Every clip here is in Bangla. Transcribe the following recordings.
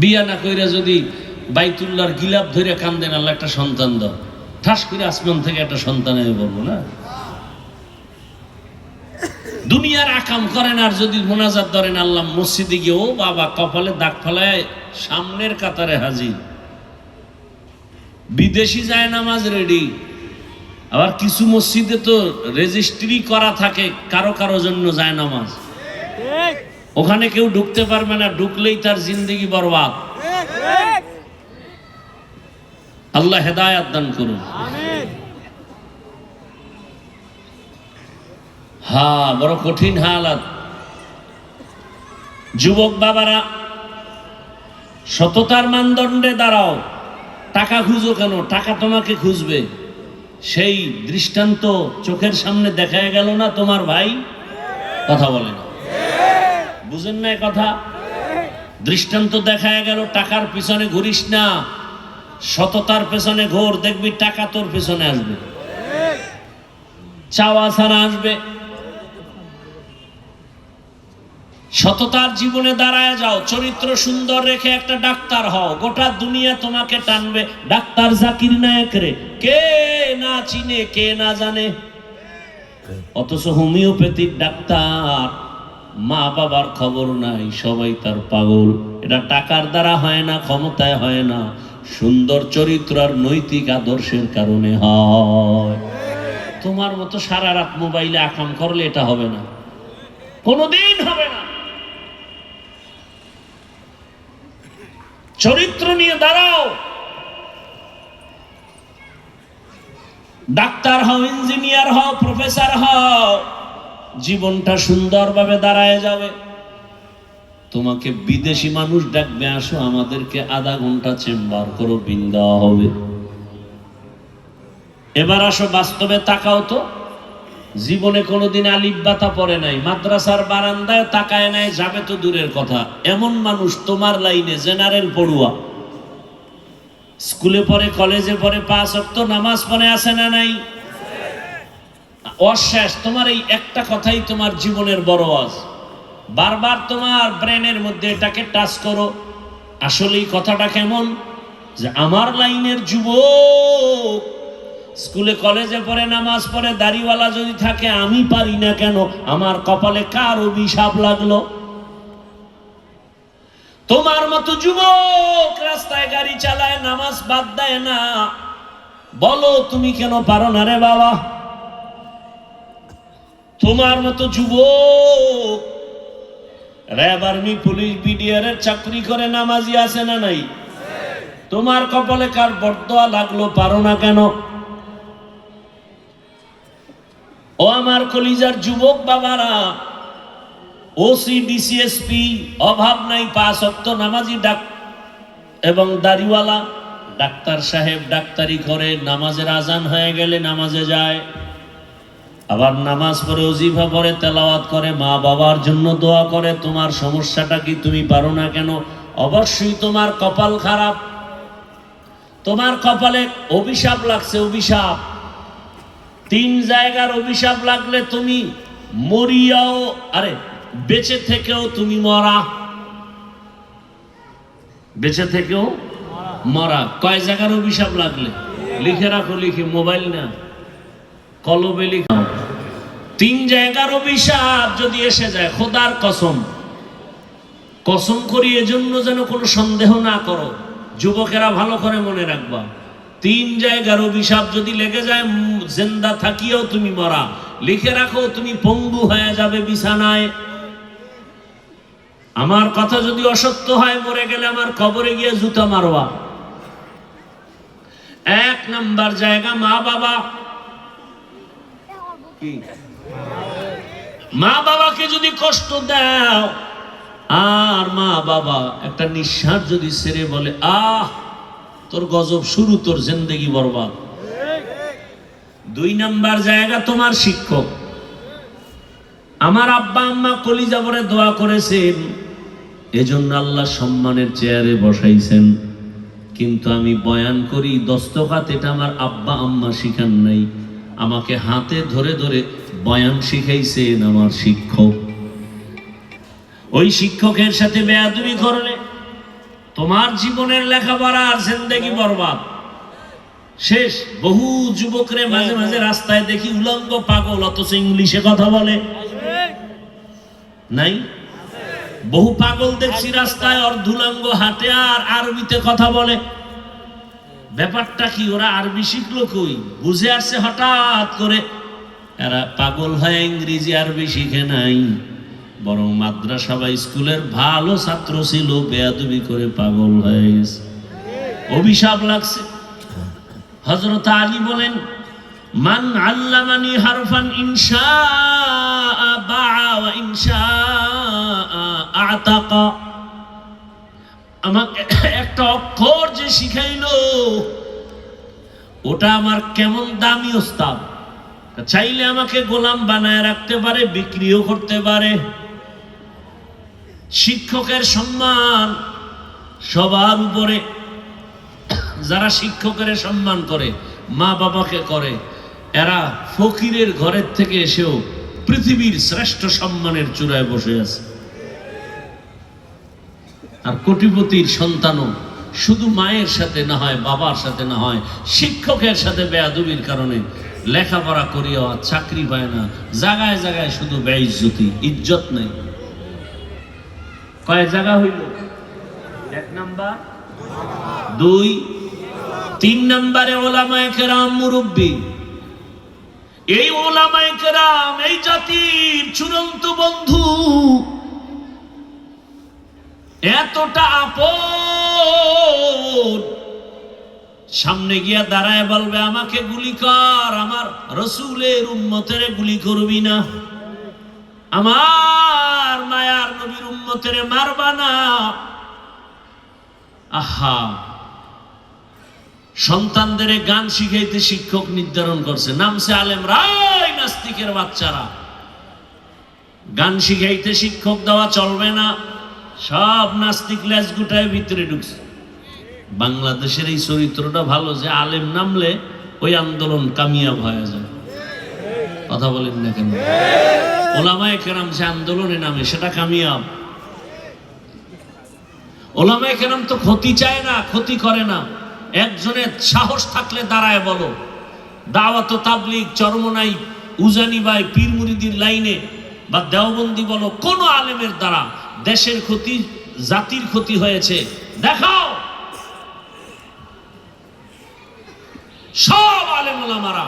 বিয়া না কইরা যদি বাইতুল্লাহর গিলাপ ধরে কান্দেন, আল্লাহ একটা সন্তান দাও, ঠাস করে আসমান থেকে একটা সন্তান এনে বলবো না? দুনিয়ার আকাম করেন আর যদি মোনাজাত ধরেন, আল্লাহ মসজিদে গিয়ে ও বাবা কপালে দাগ ফেলায় সামনের কাতারে হাজির। বিদেশি যায় নামাজ রেডি। আবার কিছু মসজিদে তো রেজিস্ট্রি করা থাকে কারো কারো জন্য যায় নামাজ, ওখানে কেউ ঢুকতে পারবে না, ঢুকলেই তার জিন্দেগি বরবাদ। আল্লাহ হেদায়াত দান করুন। হ্যাঁ, বড় কঠিন হালাত। যুবক বাবারা, সততার মানদণ্ডে দাঁড়াও। টাকা খুঁজো কেন? টাকা তোমাকে খুঁজবে। সেই দৃষ্টান্ত চোখের সামনে দেখা গেল না তোমার ভাই? কথা বলে না, বুঝেন না কথা? দৃষ্টান্ত দেখা গেল। টাকার পিছনে ঘুরিস না, সততার পেছনে ঘোর, দেখবি টাকা তোর পেছনে আসবে, চাওয়া ছাড়া আসবে। সততার জীবনে দাঁড়ায় যাও, চরিত্র সুন্দর রেখে একটা ডাক্তার হও, গোটা দুনিয়া তোমাকে টানবে। ডাক্তার জাকির নায়েক রে কে না চিনে, কে না জানে, অথচ হোমিওপ্যাথিক ডাক্তার, মা বাবার খবর নাই, সবাই তার পাগল। এটা টাকার দ্বারা হয় না, ক্ষমতায় হয় না, সুন্দর চরিত্র আর নৈতিক আদর্শের কারণে হয়। তোমার মতো সারা রাত মোবাইলে আকাম করলে এটা হবে না, কোনোদিন হবে না। চরিত্র নিয়ে দাঁড়াও। ডাক্তার হও, ইঞ্জিনিয়ার হও, প্রফেসর হও, জীবনটা সুন্দরভাবে দাঁড়ায় যাবে। তোমাকে বিদেশি মানুষ ডাকবে, আসো আমাদেরকে আধা ঘন্টা চেম্বার করো, বিল দেওয়া হবে। এবার আসো বাস্তবে তাকাও তো। জীবনে কোনোদিন আলিফ বাতা পড়ে নাই, মাদ্রাসার বারান্দায় তাকায় নাই, যাবে তো দূরের কথা। এমন মানুষ তোমার লাইনে জেনারেল পড়ুয়া, স্কুলে পড়ে, কলেজে পড়ে, 5 ওয়াক্ত নামাজ পড়ে, আছে না নাই? অশেষ। তোমার এই একটা কথাই তোমার জীবনের বড় আজ। বারবার তোমার ব্রেনের মধ্যে এটাকে টাচ করো, আসলে এই কথাটা কেমন, যে আমার লাইনের যুবক স্কুলে কলেজে পড়ে, নামাজ পড়ে, দাড়িওয়ালা যদি থাকে, আমি পারি না কেন? আমার কপালে কার অভিশাপ লাগলো? তোমার মতো যুবক রাস্তায় গাড়ি চালায়, নামাজ বাদ দেয় না, বলো তুমি কেন পারো না রে বাবা? তোমার মতো যুবক র্যাব, আর্মি, পুলিশ, বিডিআর এর চাকরি করে, নামাজি আছে না নাই? তোমার কপালে কার বরদোয়া লাগলো, পারো না কেন? ও আমার কলিজার যুবক বাবারা, ওসি, ডিসিএসপি অভাব নাই, 5 ওয়াক্ত নামাজি এবং দাড়িওয়ালা। ডাক্তার সাহেব ডাক্তারি করে, নামাজের আজান হয়ে গেলে নামাজে যায়, আবার নামাজ পড়ে, ওজিফা পড়ে, তেলাওয়াত করে, মা বাবার জন্য দোয়া করে। তোমার সমস্যাটা কি? তুমি পারো না কেন? অবশ্যই তোমার কপাল খারাপ, তোমার কপালে অভিশাপ লাগছে। অভিশাপ 3 জায়গার অভিশাপ লাগলে তুমি মরিয়াও, আরে বেঁচে থেকেও তুমি মরা, বেঁচে থেকেও মরা। কয় জায়গার অভিশাপ লাগলে লিখে রাখো, লিখে, মোবাইল না, কলমে লিখো। 3 জায়গার অভিশাপ যদি এসে যায়, খোদার কসম, কসম করি এজন্য যেন কোনো সন্দেহ না করো, যুবকেরা ভালো করে মনে রাখবা। 3 জায়গার অভিশাপ যদি লেগে যায়, জিন্দা থাকিও তুমি মরা। লিখে রাখো, তুমি পঙ্গু হয়ে যাবে বিছানায়। আমার কথা যদি অসত্য হয়, মরে গেলে আমার কবরে গিয়ে জুতা মারবা। 1 নাম্বার জায়গা মা বাবা। কি? মা বাবাকে যদি কষ্ট দাও, আর মা বাবা একটা নিঃশ্বাস যদি ছেড়ে বলে, আহ তোর গজব শুরু, তোর জিন্দেগি বরবাদ। 2 নাম্বার জায়গা তোমার শিক্ষক। আমার আব্বা আম্মা কলিজা ভরে দোয়া করেছেন, এজন্য আল্লাহ সম্মানের চেয়ারে বসাইছেন। কিন্তু আমি বয়ান করি, দস্তখাত এটা আমার আব্বা আম্মা শিখান নাই, আমাকে হাতে ধরে ধরে বয়ান শিখাইছেন আমার শিক্ষক। ওই শিক্ষকের সাথে বেয়াদবি করলে তোমার জীবনের লেখাপড়া আর জিন্দেগি বরবাদ শেষ। বহু যুবকরে মাঝে মাঝে রাস্তায় দেখি উলঙ্গ পাগল, অথচ ইংলিশে কথা বলে নাই। বহু পাগল দেখছি রাস্তায় অর্ধুলঙ্গ হাঁটে আর আরবিতে কথা বলে। ব্যাপারটা কি? ওরা আরবি শিখলো কই? বুঝে আসছে হঠাৎ করে। এরা পাগল হয় ইংরেজি আরবি শিখে নাই, বরং মাদ্রাসা বা স্কুলের ভালো ছাত্র ছিল, বেয়াদবি করে পাগল হয়ে গেছে, অভিশাপ লাগছে। হযরত আলী বলেন, মান আল্লামানি হারফান ইনশাআ বাআ ওয়া ইনশাআ আতাকা। আমাকে একটা অক্ষর যে শিখাইলো, ওটা আমার কেমন দামি ওস্তাদ। চাইলে আমাকে গোলাম বানায় রাখতে পারে, বিক্রিও করতে পারে। শিক্ষকের সম্মান সবার উপরে। যারা শিক্ষকের সম্মান করে, মা বাবাকে করে, এরা ফকিরের ঘরের থেকে এসেও পৃথিবীর শ্রেষ্ঠ সম্মানের চূড়ায় বসে আছে। আর কোটিপতির সন্তানও শুধু মায়ের সাথে না হয়, বাবার সাথে না হয়, শিক্ষকের সাথে বেয়াদবির কারণে লেখাপড়া করিও চাকরি পায় না। জায়গায় জায়গায় শুধু বেইজ্জতি, ইজ্জত নেই। কয় জায়গা হইল? 1 নাম্বার, 2, 3 নাম্বারে ওলামায়ে কেরাম মুরব্বী। এই ওলামায়ে কেরাম এই জাতির চূড়ান্ত বন্ধু, এতটা আপন। সামনে গিয়া দাঁড়ায় বলবে, আমাকে গুলি কর, আমার রসুলের উম্মতের গুলি করবি না, আমার মায়ার নবীর উম্মতের মারবা না। আহা, সন্তানদের গান শিখাইতে শিক্ষক নির্ধারণ করছে, নামছে আলেম রাই, নাস্তিকের বাচ্চারা। গান শিখাইতে শিক্ষক দেওয়া চলবে না, সব নাস্তিক লেজ গুটায় ভিতরে ঢুকছে। বাংলাদেশের এই চরিত্রটা ভালো যে আলেম নামলে ওই আন্দোলন কামিয়াব হয়ে যায়। কথা বলেন না কেন? ওলামায়ে কেরাম যে আন্দোলনে নামে সেটা কামিয়াব। ওলামায়ে কেরাম তো ক্ষতি চায় না, ক্ষতি করে না। একজনের সাহস থাকলে দাঁড়ায় বলো, দাওয়াত ও তাবলীগ, চরমনাই, উজানি ভাই, পীর মুরিদির লাইনে বা দেওবন্দি বলো, কোন আলেমের দ্বারা দেশের ক্ষতি, জাতির ক্ষতি হয়েছে দেখাও। সব আলেম ওলামারা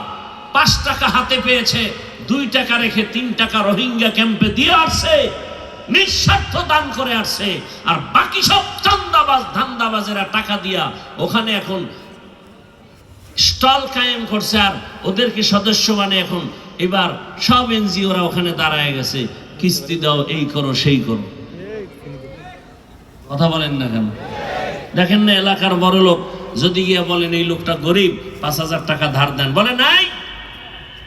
5 টাকা হাতে পেয়েছে, 2 টাকা রেখে 3 টাকা রোহিঙ্গা ক্যাম্পে দিয়ে আসছে, নিঃস্বার্থ দান করে আসছে। আর বাকি সব চান্দাবাজ ধান্দাবাজেরা টাকা দিয়া ওখানে এখন স্টল কায়েম করছে, আর ওদেরকে সদস্য মানে এখন এবার সব এনজিওরা ওখানে দাঁড়ায় গেছে, কিস্তি দাও, এই করো, সেই করো। কথা বলেন না কেন? দেখেন না এলাকার বড় লোক যদি গিয়া বলেন এই লোকটা গরিব, 5000 টাকা ধার দেন, বলে নাই।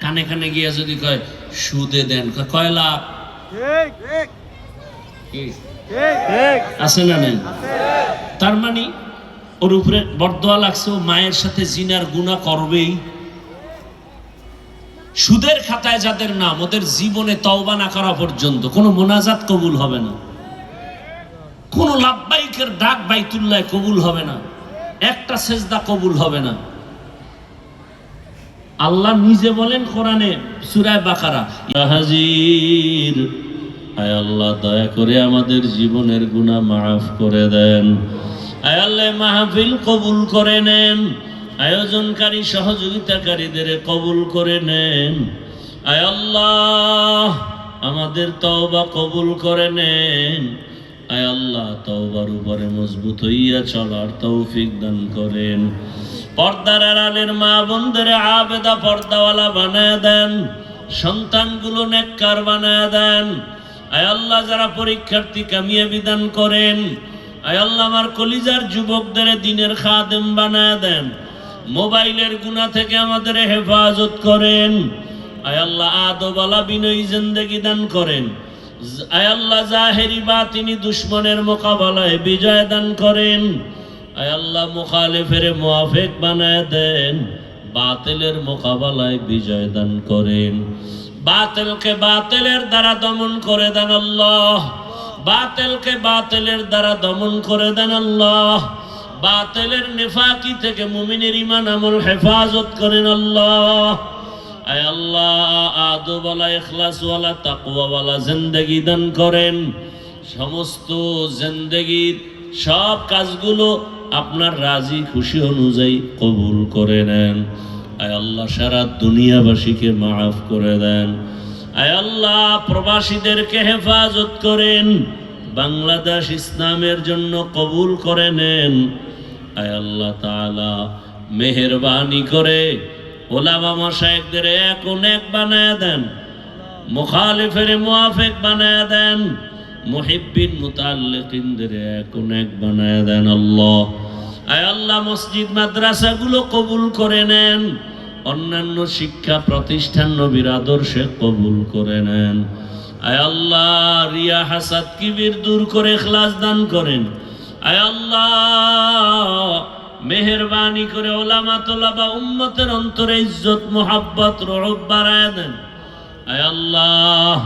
কানে কানে গিয়া যদি কয় সুদে দেন, কয় লাখ আছে না নেই? তার মানে ওর উপরে বরদোয়া লাগছে, ও মায়ের সাথে জিনার গুনাহ করবেই। সুদের খাতায় যাদের নাম, ওদের জীবনে তওবা না করা পর্যন্ত কোনো মোনাজাত কবুল হবে না, কোন লাব্বাইকের ডাক বাইতুল্লাহ কবুল হবে না, একটা সেজদা কবুল হবে না। আল্লাহ নিজে বলেন কোরআনে সূরা বাকারা, ইয়া হাজির, আয় আল্লাহ দয়া করে আমাদের জীবনের গুনাহ মাফ করে দেন। আয় আল্লাহ মাহফিল কবুল করে নেন, আয়োজনকারী সহযোগিতাকারীদের কবুল করে নেন। আয় আল্লাহ আমাদের তওবা কবুল করে নেন। আয় আল্লাহ তওবার উপরে মজবুত হইয়া চলার তৌফিক দান করেন। পর্দার আড়ালের মা বোনদের আবেদা পর্দাওয়ালা বানায় দেন, সন্তানগুলো নেককার বানায় দেন। আয় আল্লাহ যারা পরীক্ষার্থী কামিয়াবি দান করেন। আয় আল্লাহ আমার কলিজার যুবকদের দ্বীনের খাদেম বানায় দেন। মোবাইলের গুনাহ থেকে আমাদের হেফাজত করেন। আয় আল্লাহ আদবওয়ালা বিনয়ী জিন্দেগি দান করেন। আয় আল্লাহ জাহেরি বাতিনি দুশ্মনের মোকাবেলায় বিজয় দান করেন। আয় আল্লাহ মুখালিফের মুআফিক বানায় দেন, বাতিলের মোকাবেলায় বিজয় দান করেন। বাতিলকে বাতিলের দ্বারা দমন করে দেন আল্লাহ। বাতিলকে বাতিলের দ্বারা দমন করে দেন আল্লাহ। বাতিলের নেফাকি থেকে মুমিনের ঈমান আমল হেফাজত করেন আল্লাহ। আয় আল্লাহ, আদবওয়ালা, ইখলাসওয়ালা, তাকওয়াওয়ালা জিন্দেগি দান করেন। সমস্ত জিন্দেগির সব কাজগুলো আপনার রাজি খুশি অনুযায়ী কবুল করে নেন। আয় আল্লাহ, সারা দুনিয়াবাসীকে মাফ করে দেন। আয় আল্লাহ, প্রবাসীদেরকে হেফাজত করেন। বাংলাদেশ ইসলামের জন্য কবুল করে নেন। আয় আল্লাহ তাআলা, মেহেরবানি করে ওলামা মাশায়েখদের এক বানায় দেন, মুখালিফের মুআফিক বানায় দেন, মুহিব্বিন মুতাআল্লিকিনদের এক বানায় দেন আল্লাহ। আয় আল্লাহ, মসজিদ মাদ্রাসাগুলো কবুল করে নেন। অন্যান্য শিক্ষা প্রতিষ্ঠান নবীর আদর্শে কবুল করে নেন। আয় আল্লাহ, রিয়া হাসাদ কিবির দূর করে ইখলাস দান করেন। আয় আল্লাহ, মেহেরবানি করে ওলামা তোলাবা উম্মতের অন্তরে ইজ্জত মোহাব্বত রহব বাড়ায় দেন। আয় আল্লাহ,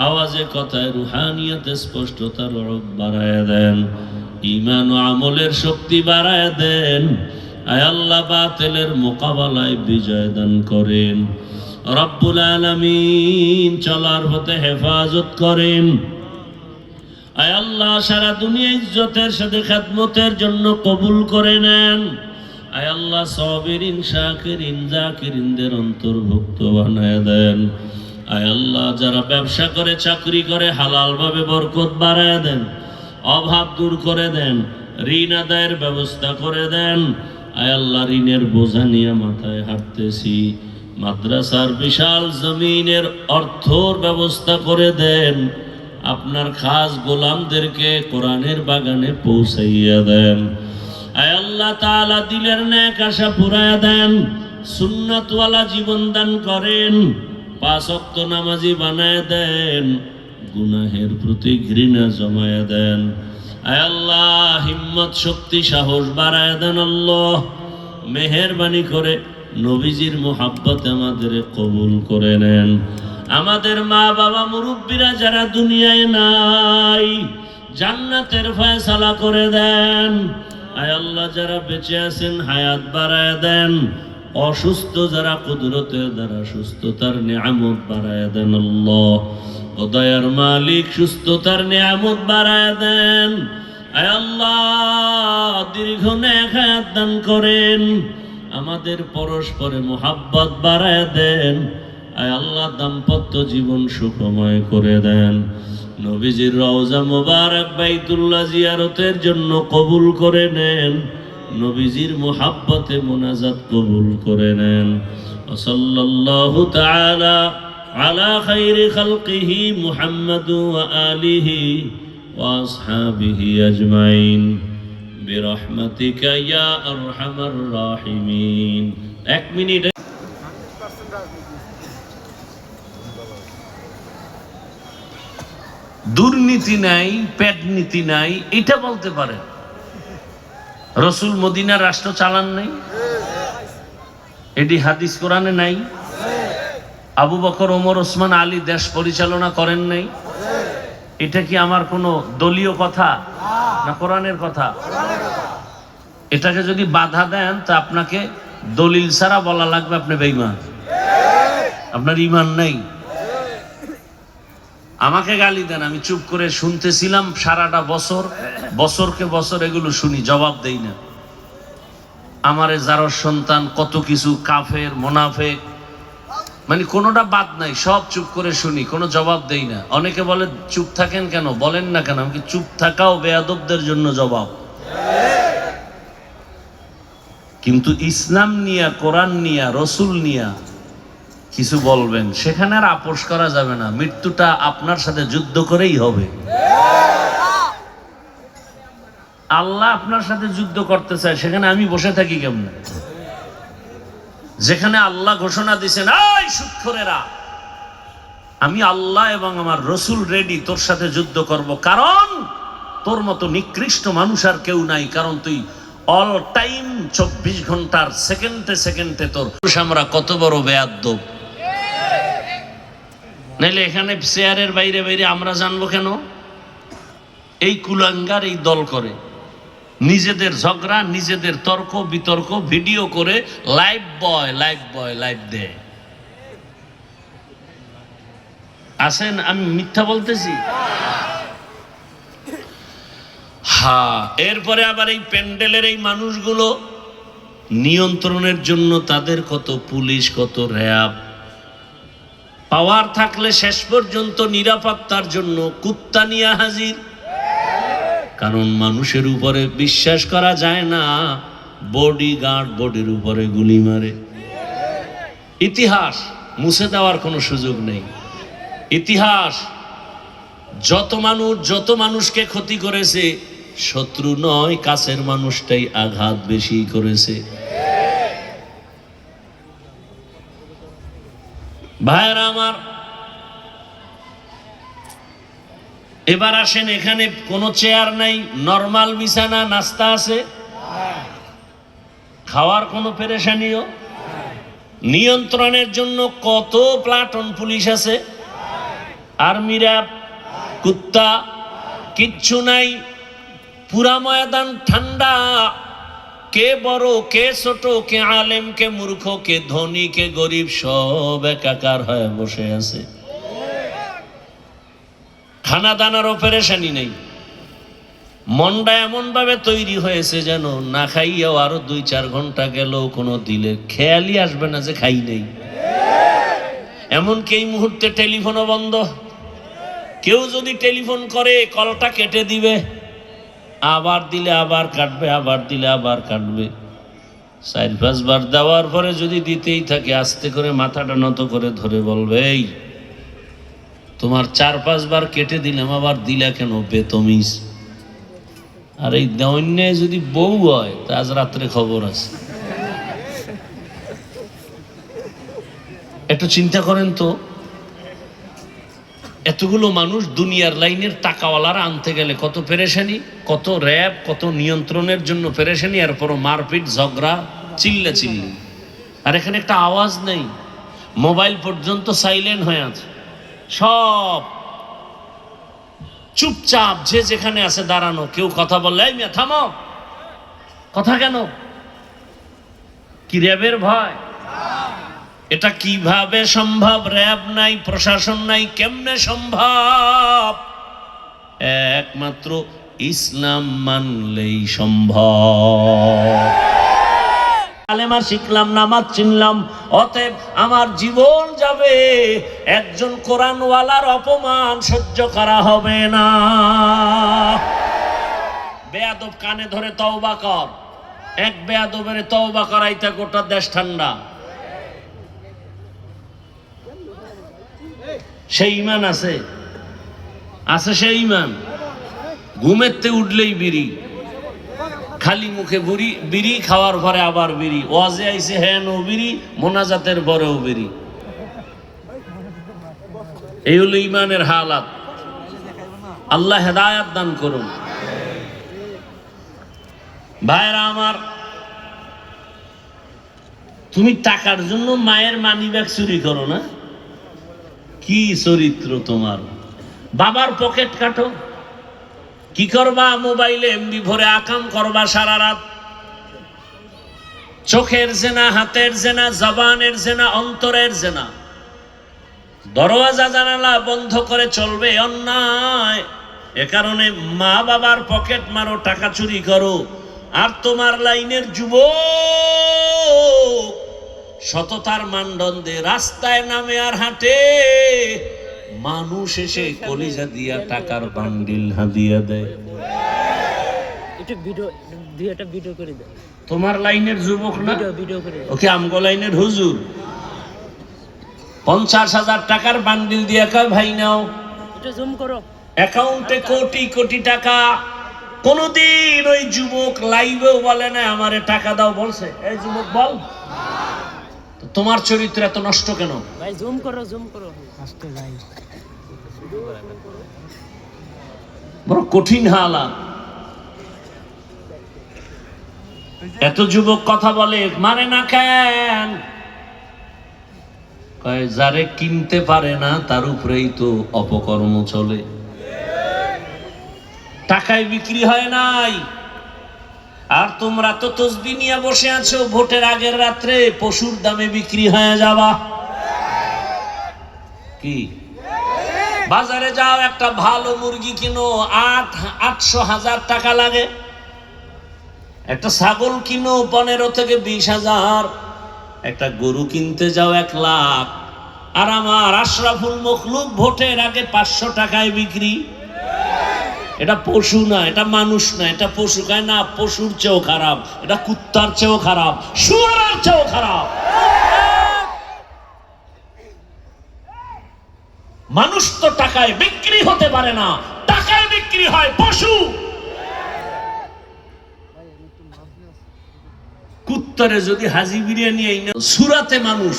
আওয়াজে কথায় রুহানিয়তে স্পষ্টতা রহব বাড়ায় দেন। ঈমান ও আমলের শক্তি বাড়ায় দেন। আয় আল্লাহ, বাতিলের মোকাবেলায় বিজয় দান করেন। রব্বুল আলামিন, চলার পথে হেফাজত করেন। আয় আল্লাহ, সারা দুনিয়া ইজ্জতের সাথে খেদমতের জন্য কবুল করে নেন। আয় আল্লাহ, সাবিরিন, শাকিরিন, জাকিরিনদের অন্তর্ভুক্ত বানায় দেন। আয় আল্লাহ, যারা ব্যবসা করে, চাকরি করে, হালালভাবে বরকত বাড়ায় দেন, অভাব দূর করে দেন, ঋণ আদায়ের ব্যবস্থা করে দেন। আয় আল্লাহ, ঋণের বোঝা নিয়ে মাথায় হাঁটতেছি, মাদ্রাসার বিশাল জমিনের অর্থর ব্যবস্থা করে দেন। আপনার খাস গোলামদেরকে কোরআনের বাগানে পৌঁছাইয়া দেন। আয় আল্লাহ তাআলা, দিলের নেক আশা পুরায়া দেন। সুন্নাতওয়ালা জীবন দান করেন। 5 ওয়াক্ত নামাজি বানায় দেন। গুনাহের প্রতি ঘৃণা জমায়া দেন। আয় আল্লাহ, হিম্মত, শক্তি, সাহস বাড়ায় দেন আল্লাহ। মেহেরবানি করে নবীজির মোহাব্বত আমাদের কবুল করে নেন। আমাদের মা বাবা মুরব্বীরা যারা দুনিয়ায় নাই, জান্নাতের ফয়সালা করে দেন। আয় আল্লাহ, যারা বেঁচে আছেন হায়াত বাড়ায় দেন। অসুস্থ যারা কুদরতের দ্বারা সুস্থতার নিয়ামত বাড়ায় দেন আল্লাহ। ও দয়ার মালিক, সুস্থতার নিয়ামত বাড়ায় দেন। আয় আল্লাহ, দীর্ঘ নেক হায়াত দান করেন। আমাদের পরস্পরে মোহাব্বত বাড়ায় দেন। আয় আল্লাহ, দাম্পত্য জীবন সুখময় করে দেন। নবীজির রওজা মুবারক বাইতুল্লাহ জিয়ারতের জন্য কবুল করে নেন। নবীজির মোহাব্বতে মুনাজাত কবুল করে নেন। সাল্লাল্লাহু তাআলা আলা খাইরি খালকিহি মুহাম্মাদ ওয়া আলিহি ওয়া আসহাবিহি আজমাইন বিরহমাতিকা ইয়া আরহামার রাহিমিন। 1 মিনিট। দুর্নীতি নাই, পেট নীতি নাই, এটা বলতে পারে। রসুল মদিনার রাষ্ট্র চালান নাই, এটি হাদিস কোরআনে নাই। আবু বকর, ওমর, ওসমান, আলী দেশ পরিচালনা করেন নাই। এটা কি আমার কোনো দলীয় কথা না কোরআনের কথা? এটাকে যদি বাধা দেন তা আপনাকে দলিল ছাড়া বলা লাগবে আপনি বেঈমান, আপনার ঈমান নাই। আমাকে গালি দেন, আমি চুপ করে শুনতেছিলাম সারাটা বছর, বছরকে বছর এগুলো শুনি, জবাব দেই না। আমারে যার সন্তান কত কিছু, কাফের, মুনাফিক, মানে কোনোটা বাদ নাই, সব চুপ করে শুনি, কোনো জবাব দেই না। অনেকে বলে চুপ থাকেন কেন, বলেন না কেন? আমি চুপ থাকাও বেয়াদবদের জন্য জবাব। কিন্তু ইসলাম নিয়া, কোরআন নিয়া, রসুল নিয়া কিছু বলবেন, সেখানে আর আপোষ করা যাবে না। মৃত্যুটা আপনার সাথে যুদ্ধ করেই হবে। আল্লাহ আপনার সাথে যুদ্ধ করতে চায়, সেখানে আমি বসে থাকি কেমনে? যেখানে আল্লাহ ঘোষণা দিয়েছেন, এই সুদখোরেরা, আমি আল্লাহ এবং আমার রসুল রেডি তোর সাথে যুদ্ধ করব, কারণ তোর মতো নিকৃষ্ট মানুষ আর কেউ নাই। কারণ তুই অল টাইম 24 ঘন্টার সেকেন্ডে সেকেন্ডে তোর। আমরা কত বড় বেয়াদব! নাইলে এখানে চেয়ারের বাইরে বাইরে আমরা জানবো কেন? এই কুলাঙ্গার এই দল করে, নিজেদের ঝগড়া, নিজেদের তর্ক বিতর্ক ভিডিও করে লাইভ বয় লাইভ দেয়। আসেন, আমি মিথ্যা বলতেছি? হ্যাঁ। এরপরে আবার এই প্যান্ডেলের এই মানুষগুলো নিয়ন্ত্রণের জন্য তাদের কত পুলিশ, কত র্যাব, পাওয়ার থাকলে শেষ পর্যন্ত নিরাপত্তার জন্য কুত্তা নিয়ে হাজির। কারণ মানুষের উপরে বিশ্বাস করা যায় না, বডিগার্ড বডির উপরে গুলি মারে। ইতিহাস মুছে দেওয়ার কোনো সুযোগ নেই। ইতিহাস যত মানুষকে ক্ষতি করেছে, শত্রু নয় কাছের মানুষটাই আঘাত বেশি করেছে। ভাইরা আমার, এবার আসেন, এখানে কোনো চেয়ার নাই, নরমাল বিছানা, নাস্তা আছে, খাওয়ার কোনো পেরেশানিও, নিয়ন্ত্রণের জন্য কত প্লাটুন পুলিশ আছে, আর্মিরা, কুত্তা, কিচ্ছু নাই। পুরা ময়দান ঠান্ডা, কে বড় কে ছোট, কে আলেম কে মূর্খ, কে ধনী কে গরিব, সব একাকার হয়ে বসে আছে। খানা দানারও পেরেশানি নেই। মনটা এমন ভাবে তৈরি হয়েছে যেন না খাইয়াও আরো 2-4 ঘন্টা গেল কোনো দিলে খেয়ালই আসবে না যে খাই নেই। এমনকি এই মুহূর্তে টেলিফোনও বন্ধ। কেউ যদি টেলিফোন করে কলটা কেটে দিবে, আবার দিলে আবার কাটবে, আবার দিলে আবার কাটবে। 4-5 বার দেওয়ার পরে যদি দিতেই থাকে, আস্তে করে মাথাটা নত করে ধরে বলবে, এই তোমার 4-5 বার কেটে দিলাম, আবার দিলা কেন বেতমিজ? আর এই দৈন্যায় যদি বউ হয় তা আজ রাত্রে খবর আছে। একটু চিন্তা করেন তো, এতগুলো মানুষ দুনিয়ার লাইনের টাকাওয়ালারা আনতে গেলে কত পেরেশানি, কত র্যাব, কত নিয়ন্ত্রণের জন্য পেরেশানি, এরপরও মারপিট, ঝগড়া, চিল্লি। আর এখানে একটা আওয়াজ নেই, মোবাইল পর্যন্ত সাইলেন্ট হয়ে আছে, সব চুপচাপ, যে যেখানে আছে দাঁড়ানো। কেউ কথা বললে, এই মিয়া থামো, কথা কেন? কি র্যাবের ভয়? এটা কিভাবে সম্ভব? র্যাব নাই, প্রশাসন নাই, কেমনে সম্ভব? একমাত্র ইসলাম মানলেই সম্ভব। কালেমা শিখলাম, নামাজ চিনলাম, অতএব আমার জীবন যাবে, একজন কোরআনওয়ালার অপমান সহ্য করা হবে না। বেয়াদব কানে ধরে তওবা কর, এক বেয়াদবের তওবা করাইতে গোটা দেশ ঠান্ডা। সেই ইমান আছে, সেই ইমান। ঘুমেতে উঠলেই বিড়ি, খালি মুখে বিড়ি, খাওয়ার পরে আবার বিড়ি, ওয়াজে আইছে হেন ও বিড়ি, মোনাজাতের পরেও বিড়ি। এই হলো ইমানের হালাত। আল্লাহ হেদায়াত দান করুন। ভাইরা আমার, তুমি টাকার জন্য মায়ের মানিব্যাগ চুরি করো না? কি চরিত্র তোমার! বাবার পকেট কাটো, কি করবা? মোবাইলে এমবি ভরে আকাম করবা সারা রাত। চোখের জেনা, হাতের জেনা, জবানের জেনা, অন্তরের জেনা। দরওয়াজা জানালা বন্ধ করে চলবে অন্যায়। এ কারণে মা বাবার পকেট মারো, টাকা চুরি করো। আর তোমার লাইনের যুবক সততার মানদণ্ডে রাস্তায় নামে আর হাঁটে, মানুষ এসে কলিজা দিয়া টাকার বান্ডিল হাদিয়া দেয়। একটা ভিডিও করে দেয়। তোমার লাইনের যুবক না, ভিডিও করে ওকে আমগো লাইনের হুজুর 50,000 টাকার বান্ডিল দিয়া কয়, ভাই নাও, এটা জুম করো। অ্যাকাউন্টে কোটি কোটি টাকা। কোনদিন ওই যুবক লাইভেও বলে না আমারে টাকা দাও, বলছে? এই যুবক বল, তোমার চরিত্র এত নষ্ট কেন? ভাই জুম করো আস্তে ভাই। বড় কঠিন হালাত। এত যুবক কথা বলে, মানে না কেন? কয় যারে কিনতে পারে না তার উপরেই তো অপকর্ম চলে। টাকায় বিক্রি হয় নাই। আর তোমরা তো তসবিহ নিয়ে বসে আছো, ভোটের আগের রাত্রে পশুর দামে বিক্রি হয়ে যাবা। কি বাজারে যাও, একটা ভালো মুরগি কিনো 800,000 টাকা লাগে, একটা ছাগল কিনো 15 থেকে 20,000, একটা গরু কিনতে যাও 1 লাখ। আর আমার আশরাফুল মখলুক ভোটের আগে 500 টাকায় বিক্রি। এটা পশু না, এটা মানুষ না, এটা পশু। কয় না, পশুর চেয়েও খারাপ, এটা কুত্তার চেয়েও খারাপ, শুয়োরের চেয়েও খারাপ। মানুষ তো টাকায় বিক্রি হতে পারে না, টাকায় বিক্রি হয় পশু। কুত্তরে যদি হাজি বিরিয়ানি এই না, সুরাতে মানুষ,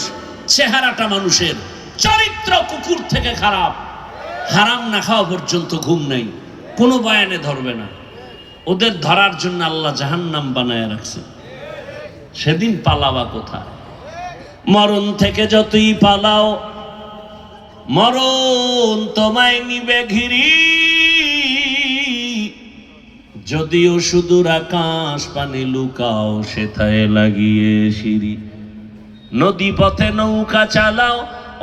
চেহারাটা মানুষের, চরিত্র কুকুর থেকে খারাপ। হারাম না খাওয়া পর্যন্ত ঘুম নাই, কোনো বয়ানে ধরবে না। ওদের ধরার জন্য আল্লাহ জাহান্নাম বানায় রাখছে। সেদিন পালাবা কোথায়? মরণ থেকে যতই পালাও, মরণ তোমায় নিবে ঘিরি। যদিও সুদূর আকাশ পানি লুকাও, সেথায় লাগিয়ে সিঁড়ি। নদী পথে নৌকা চালাও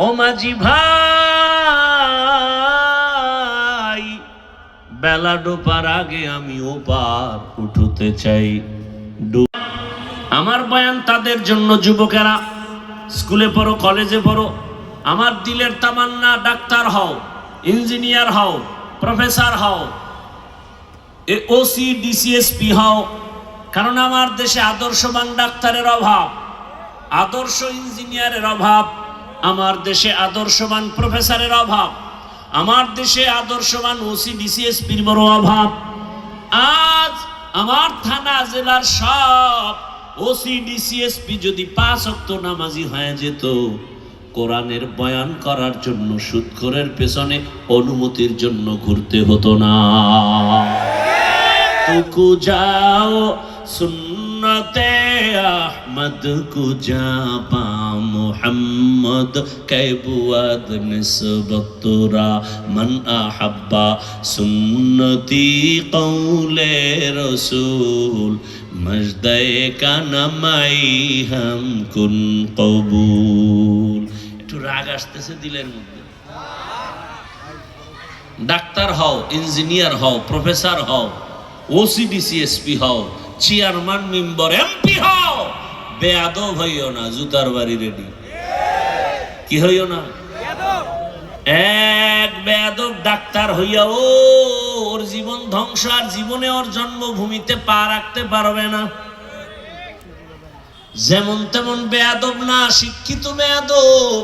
ও মাঝি ভাই, বেলা ডোবার আগে আমি ওপার উঠতে চাই। আমার বয়ান তাদের জন্য, যুবকেরা স্কুলে পড়ো, কলেজে পড়ো, আমার দিলের তামান্না ডাক্তার হও, ইঞ্জিনিয়ার হও, প্রফেসর হও, ওসি ডিসিএসপি হও। কারণ আমার দেশে আদর্শবান ডাক্তারের অভাব, আদর্শ ইঞ্জিনিয়ারের অভাব, আমার দেশে আদর্শবান প্রফেসরের অভাব, আমার দেশে আদর্শবান ওসি ডিসিএসপির বড় অভাব। আজ আমার থানা জেলার সব ওসি ডিসিএসপি যদি 5 ওয়াক্ত নামাজি হয়ে যেত, কোরআনের বয়ান করার জন্য সুদখোরের পেছনে অনুমতির জন্য ঘুরতে হতো না। তুকু যাও সুন্নতে আহমদ কুজা পা মুহাম্মদ কাইবুয়াদ নিসবতরা মান আহাব্বা সুন্নতি কৌলে রসুল মজদায়ে কানামাই হাম কুন কবুল। একটু রাগ আসতেছে দিলের মধ্যে। ডাক্তার হও, ইঞ্জিনিয়ার হও, প্রফেসর হও, ওসিডিসিএসপি হও, চেয়ারম্যান, মেম্বার, এমপি হও, বেয়াদব হইও না, জুতার বাড়ি রেডি। কি হইও না? এক বেয়াদব ডাক্তার হইয়া ওর জীবন ধ্বংস, আর জীবনে ওর জন্মভূমিতে পা রাখতে পারবে না। যেমন তেমন বেয়াদব না, শিক্ষিত বেয়াদব,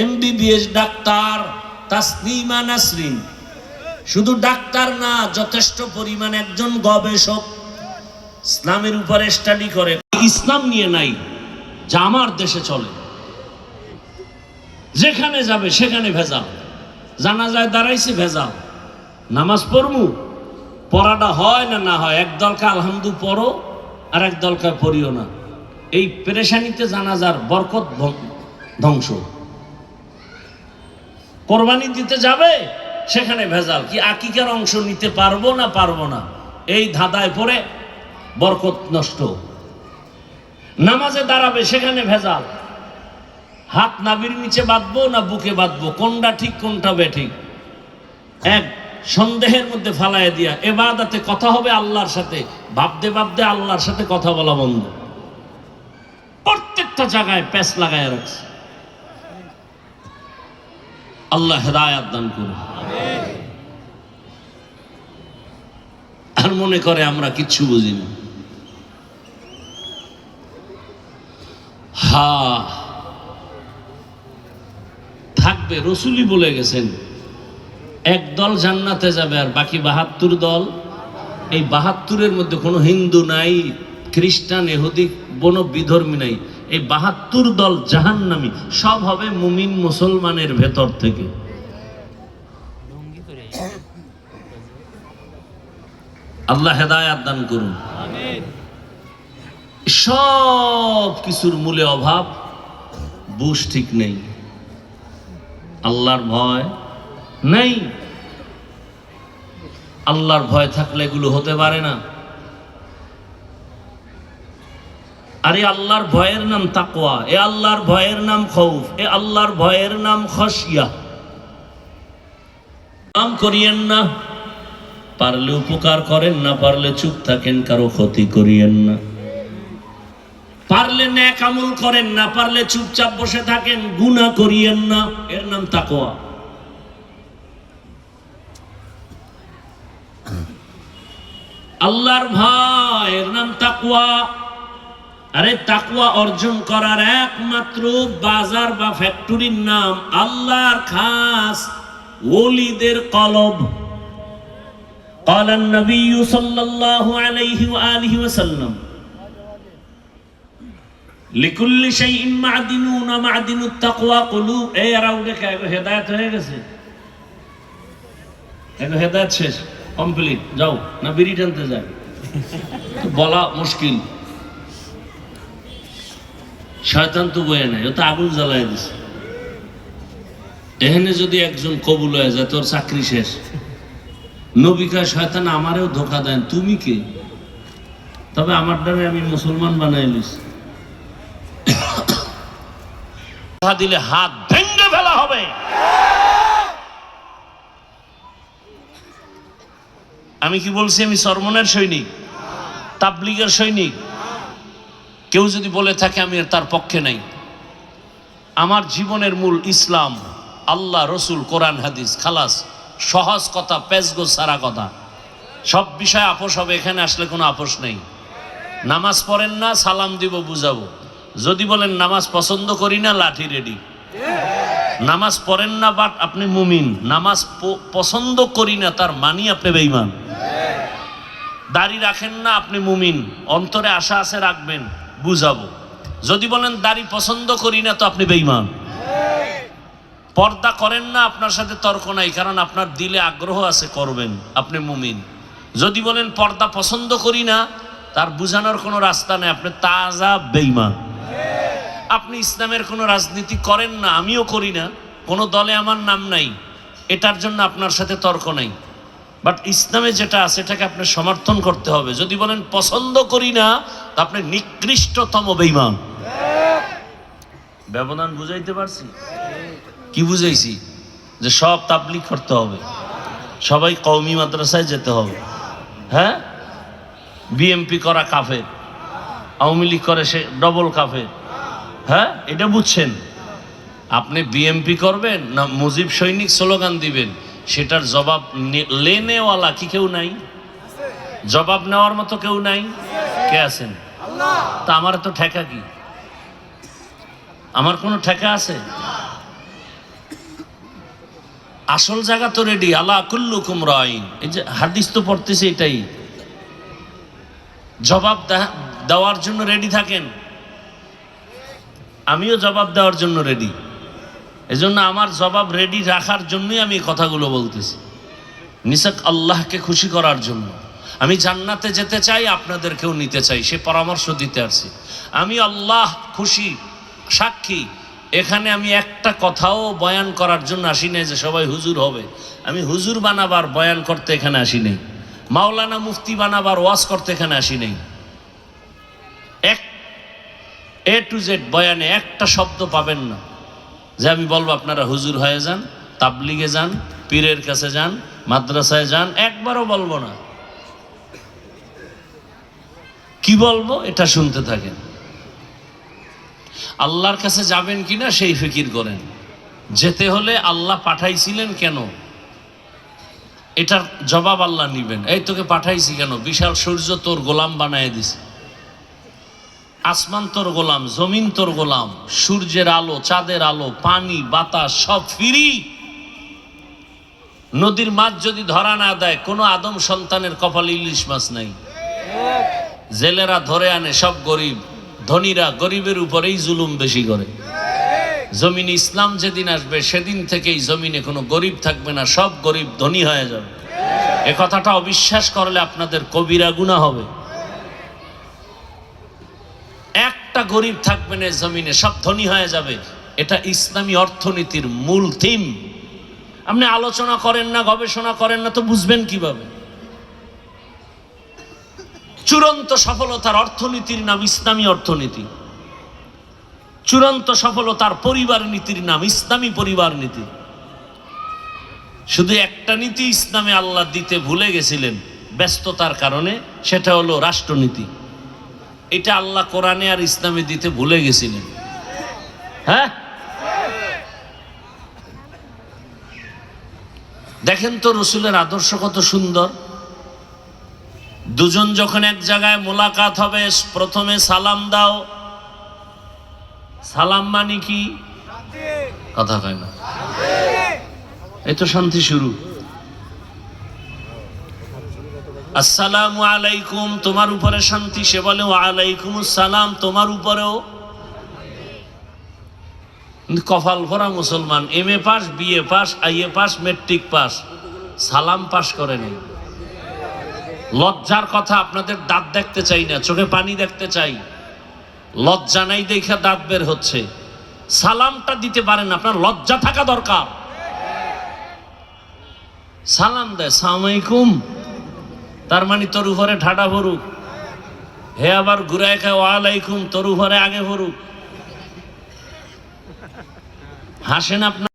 এমবিবিএস ডাক্তার তাসনিমা নাসরিন। শুধু ডাক্তার না, যথেষ্ট পরিমাণ একজন গবেষক, ইসলামের উপরে স্টাডি করে। ইসলাম নিয়ে নাই যা আমার দেশে চলে, যেখানে যাবে সেখানে ভেজাল। জানাজায় দাঁড়াইছে ভেজাল, নামাজ পড়মু, পড়াটা হয় না না হয়, এক দলকে আলহামদু পড়ো আর এক দলকে পড়িও না। এই পেরেশানিতে জানাজার বরকত ধ্বংস। কোরবানি দিতে যাবে, সেখানে ভেজাল। কি আকিকার অংশ নিতে পারবো না পারবো না, এই ধাঁধায় পড়ে বরকত নষ্ট। নামাজে দাঁড়াবে, সেখানে ভেজাল। হাত নাভির নিচে বাঁধবো না বুকে বাঁধবো, কোনটা ঠিক কোনটা বেঠিক, এক সন্দেহের মধ্যে ফালাইয়া দিয়া এবাদতে কথা হবে আল্লাহর সাথে, ভাবতে ভাবতে আল্লাহর সাথে কথা বলা বন্ধ। প্রত্যেকটা জায়গায় প্যাঁচ লাগায় রাখছে। আল্লাহ হেদায়াত দান করুন। আর মনে করে আমরা কিচ্ছু বুঝি না। থাকবে, রসুলই বলে গেছেন, এক দল জান্নাতে যাবে আর বাকি 72 দল। এই 72-এর মধ্যে কোনো হিন্দু নাই, খ্রিস্টান, ইহুদি, কোনো বিধর্মী নাই। এই 72 দল জাহান্নামী, সব হবে মুমিন মুসলমানের ভেতর থেকে। আল্লাহ হেদায়াত দান করুন। সব কিছুর মূলে অভাব, বুঝ ঠিক নেই, আল্লাহর ভয় নেই। আল্লাহর ভয় থাকলে এগুলো হতে পারে না। আরে আল্লাহর ভয়ের নাম তাকওয়া, এ আল্লাহর ভয়ের নাম খৌফ, এ আল্লাহর ভয়ের নাম খশিয়া। নাম করিয়েন না, পারলে উপকার করেন, না পারলে চুপ থাকেন, কারো ক্ষতি করিয়েন না। পারলে নেক আমল করেন, না পারলে চুপচাপ বসে থাকেন, গুনাহ করিয়েন না, এর নাম তাকওয়া। আল্লাহর ভয় এর নাম তাকওয়া। আরে তাকওয়া অর্জন করার একমাত্র বাজার বা ফ্যাক্টরির নাম আল্লাহর খাস ওলিদের কলব। قال النبي صلى الله عليه وآله وسلم لكل شيء معدن ومعدن التقوى قلوب। এই রাউন্ডে কাগো হেদায়েত হয়ে গেছে, কাগো হেদায়েত শেষ, কমপ্লিট। যাও না বিড়ি টানতে যায়, বলা মুশকিল। শয়তান তো বয়ে নাই, ও তো আগুন জ্বালায় দিছে। এখানে যদি একজন কবুল হয়ে যায় তোর চাকরি শেষ। নবী কয় শয়তান আমারেও ধোকা দেন, তুমি কে? তবে আমার দ্বারা আমি মুসলমান বানাই লিস। দিলে হাত ভেঙে ফেলা হবে। আমি কি বলছি আমি সরমনের সৈনিক, তাবলীগের সৈনিক? কেউ যদি বলে থাকে আমি তার পক্ষে নাই। আমার জীবনের মূল ইসলাম, আল্লাহ, রসুল, কোরআন, হাদিস, খালাস। সহজ কথা, পেজগো সারা কথা। সব বিষয় আপোষ হবে, এখানে আসলে কোনো আপোষ নেই। নামাজ পড়েন না, সালাম দিব, বুঝাবো। যদি বলেন নামাজ পছন্দ করি না, লাঠি রেডি। নামাজ পড়েন না বাট আপনি মুমিন, নামাজ পছন্দ করি না তার মানি আপনি বেঈমান। দাড়ি রাখেন না, আপনি মুমিন, অন্তরে আশা আছে রাখবেন, বুঝাবো। যদি বলেন দাড়ি পছন্দ করি না, তো আপনি বেঈমান। পর্দা করেন না, আপনার সাথে তর্ক নাই, কারণ আপনার দিলে আগ্রহ আছে, করবেন, আপনি মুমিন। যদি বলেন পর্দা পছন্দ করি না, তার বুঝানোর কোনো রাস্তা নেই, আপনি তাজা বেঈমান। আপনি ইসলামের কোনো রাজনীতি করেন না, আমিও করি না, কোনো দলে আমার নাম নাই, এটার জন্য আপনার সাথে তর্ক নাই। বাট ইসলামে যেটা আছে এটাকে আপনি সমর্থন করতে হবে। যদি বলেন পছন্দ করি না, তা আপনি নিকৃষ্টতম বেঈমান। ব্যবধান বুঝাইতে পারছি? কি বুঝাইছি? যে সব তাবলীগ করতে হবে, সবাই কওমি মাদ্রাসায় যেতে হবে। হ্যাঁ, বিএমপি করা কাফের, আওয়ামী লীগ করে সে ডবল কাফের। হ্যাঁ, এটা বুঝছেন? আপনি বিএমপি করবেন না মুজিব সৈনিক স্লোগান দিবেন, সেটার জবাব লেনেওয়ালা কি কেউ নাই? জবাব নেওয়ার মতো কেউ নাই? কে আছেন? তা আমার তো ঠেকা কি? আমার কোনো ঠেকা আছে? আসল জায়গা তো রেডি। আলা কুল্লুকুম রাইন, এই যে হাদিস তো পড়তেছে, এটাই জবাব দেওয়ার জন্য রেডি থাকেন। আমিও জবাব দেওয়ার জন্য রেডি। এজন্য আমার জবাব রেডি রাখার জন্যই আমি কথাগুলো বলতেছি, নিছক আল্লাহকে খুশি করার জন্য। আমি জান্নাতে যেতে চাই, আপনাদেরকেও নিতে চাই, সে পরামর্শ দিতে আসছি। আমি আল্লাহ খুশি সাক্ষী, এখানে আমি একটা কথাও বয়ান করার জন্য আসি নাই যে সবাই হুজুর হবে। আমি হুজুর বানাবার বয়ান করতে এখানে আসি নাই, মাওলানা মুফতি বানাবার ওয়াজ করতে এখানে আসি নাই। এক এ টু জেড বয়ানে একটা শব্দ পাবেন না যে আমি বলবো আপনারা হুজুর হয়ে যান, তাবলিগে যান, পীরের কাছে যান, মাদ্রাসায় যান, একবারও বলবো না। কি বলবো এটা শুনতে থাকেন। আল্লাহর কাছে যাবেন কিনা সেই ফিকির করেন। যেতে হলে আল্লাহ পাঠাইছিলেন কেন, এটার জবাব আল্লাহ নিবেন। এই তোকে পাঠাইছি কেন? বিশাল সূর্য তোর গোলাম বানায় দিছে, আসমান তোর গোলাম, জমিন তোর গোলাম, সূর্যের আলো, চাঁদের আলো, পানি, বাতাস সব ফ্রি। নদীর মাছ যদি ধরা না দেয়, কোনো আদম সন্তানের কপালে ইলিশ মাছ নাই। জেলেরা ধরে আনে সব গরিব, ধনীরা গরিবের উপরেই জুলুম বেশি করে। জমিনে ইসলাম যেদিন আসবে সেদিন থেকেই জমিনে কোনো গরিব থাকবে না, সব গরিব ধনী হয়ে যাবে। এ কথাটা অবিশ্বাস করলে আপনাদের কবিরা গুনাহ হবে। একটা গরিব থাকবে না জমিনে, সব ধনী হয়ে যাবে। এটা ইসলামী অর্থনীতির মূল থিম। আপনি আলোচনা করেন না, গবেষণা করেন না, তো বুঝবেন কিভাবে? চূড়ান্ত সফলতার অর্থনীতির নাম ইসলামী অর্থনীতি, চূড়ান্ত সফলতার পরিবার নীতির নাম ইসলামী পরিবার নীতি। শুধু একটা নীতি ইসলামে আল্লাহ দিতে ভুলে গেছিলেন ব্যস্ততার কারণে, সেটা হলো রাষ্ট্রনীতি। এটা আল্লাহ কোরআনে আর ইসলামে দিতে ভুলে গেছিলেন। হ্যাঁ, দেখেন তো রসুলের আদর্শ কত সুন্দর। দুজন যখন এক জায়গায় মোলাকাত হবে, প্রথমে সালাম দাও। সালাম মানে কি? কথা কয় না, এই তো শান্তি শুরু। আসসালামু আলাইকুম, তোমার উপরে শান্তি। সে বলে ওয়ালাইকুম আসসালাম, তোমার উপরেও। কপাল ভরা মুসলমান, MA pass, BA pass, IA pass, matric pass, সালাম পাস করে নেই। লজ্জার কথা, আপনাদের দাঁত দেখতে চাই না, চোখে পানি দেখতে চাই। লজ্জা নাই দেখা দাঁত বের হচ্ছে। সালামটা দিতে পারেন, আপনার লজ্জা থাকা দরকার। সালাম দেয় সালাম আলাইকুম, তার মানে তোর উপরে ঠাডা ভরুক। হে আবার ঘুরায় খায় ওয়ালাইকুম, তোর উপরে আগে ভরুক। হাসেন আপনার।